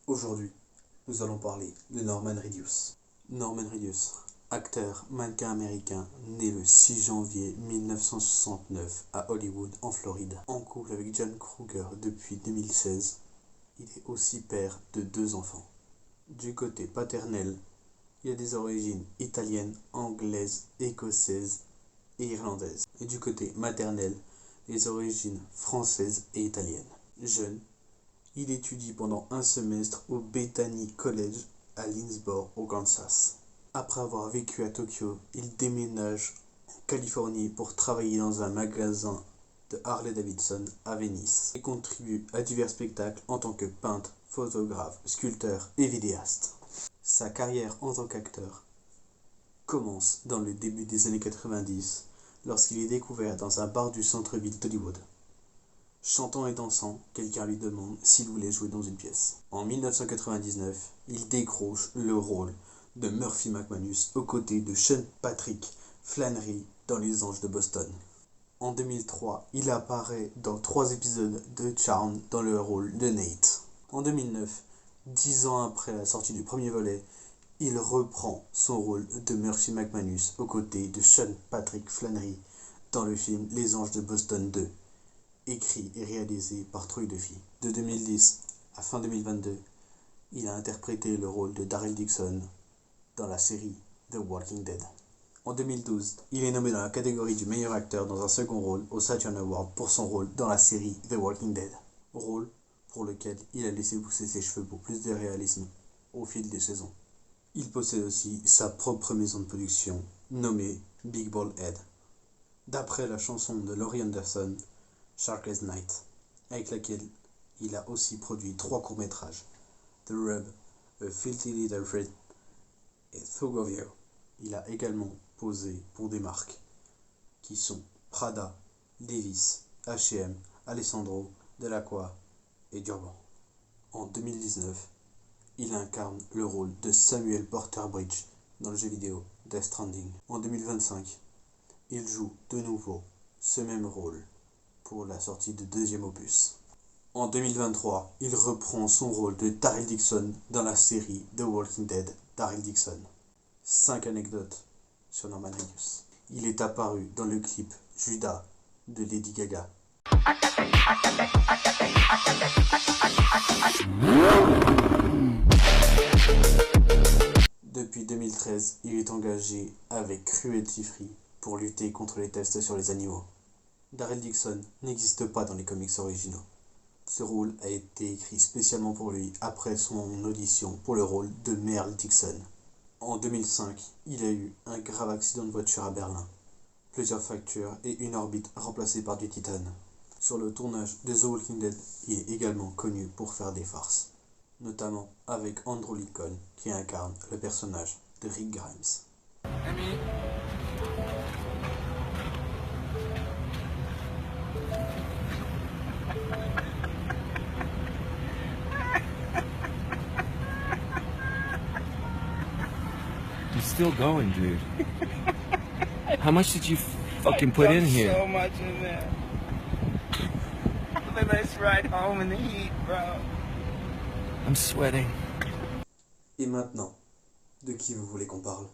Aujourd'hui, nous allons parler de Norman Reedus. Norman Reedus, acteur, mannequin américain, né le 6 janvier 1969 à Hollywood, en Floride. En couple avec John Kruger depuis 2016, il est aussi père de 2 enfants. Du côté paternel, il a des origines italiennes, anglaises, écossaises et irlandaises. Et du côté maternel, les origines françaises et italiennes. Jeune, il étudie pendant un semestre au Bethany College à Lindsboro, au Kansas. Après avoir vécu à Tokyo, il déménage en Californie pour travailler dans un magasin de Harley-Davidson à Venice et contribue à divers spectacles en tant que peintre, photographe, sculpteur et vidéaste. Sa carrière en tant qu'acteur commence dans le début des années 90 lorsqu'il est découvert dans un bar du centre-ville d'Hollywood. Chantant et dansant, quelqu'un lui demande s'il voulait jouer dans une pièce. En 1999, il décroche le rôle de Murphy McManus aux côtés de Sean Patrick Flanery dans Les Anges de Boston. En 2003, il apparaît dans 3 épisodes de Charmed dans le rôle de Nate. En 2009, 10 ans après la sortie du premier volet, il reprend son rôle de Murphy McManus aux côtés de Sean Patrick Flanery dans le film Les Anges de Boston 2. Écrit et réalisé par Troy Duffy. De 2010 à fin 2022, il a interprété le rôle de Daryl Dixon dans la série The Walking Dead. En 2012, il est nommé dans la catégorie du meilleur acteur dans un second rôle au Saturn Award pour son rôle dans la série The Walking Dead. Rôle pour lequel il a laissé pousser ses cheveux pour plus de réalisme au fil des saisons. Il possède aussi sa propre maison de production nommée Big Bald Head, d'après la chanson de Laurie Anderson, Sharkless Night, avec laquelle il a aussi produit 3 courts-métrages, The Rub, A Filthy Little Friend et Thug of You. Il a également posé pour des marques qui sont Prada, Levi's, H&M, Alessandro, Delacroix et Durban. En 2019, il incarne le rôle de Samuel Porter Bridge dans le jeu vidéo Death Stranding. En 2025, il joue de nouveau ce même rôle pour la sortie du 2e opus. En 2023, il reprend son rôle de Daryl Dixon dans la série The Walking Dead, Daryl Dixon. 5 anecdotes sur Norman Reedus. Il est apparu dans le clip Judas de Lady Gaga. Depuis 2013, il est engagé avec Cruelty Free pour lutter contre les tests sur les animaux. Daryl Dixon n'existe pas dans les comics originaux. Ce rôle a été écrit spécialement pour lui après son audition pour le rôle de Merle Dixon. En 2005, il a eu un grave accident de voiture à Berlin. Plusieurs fractures et une orbite remplacée par du titane. Sur le tournage de The Walking Dead, il est également connu pour faire des farces, notamment avec Andrew Lincoln qui incarne le personnage de Rick Grimes. You're still going, dude. How much did you fucking put in here? So much in there. The nice ride home in the heat, bro. I'm sweating. Et maintenant, de qui vous voulez qu'on parle?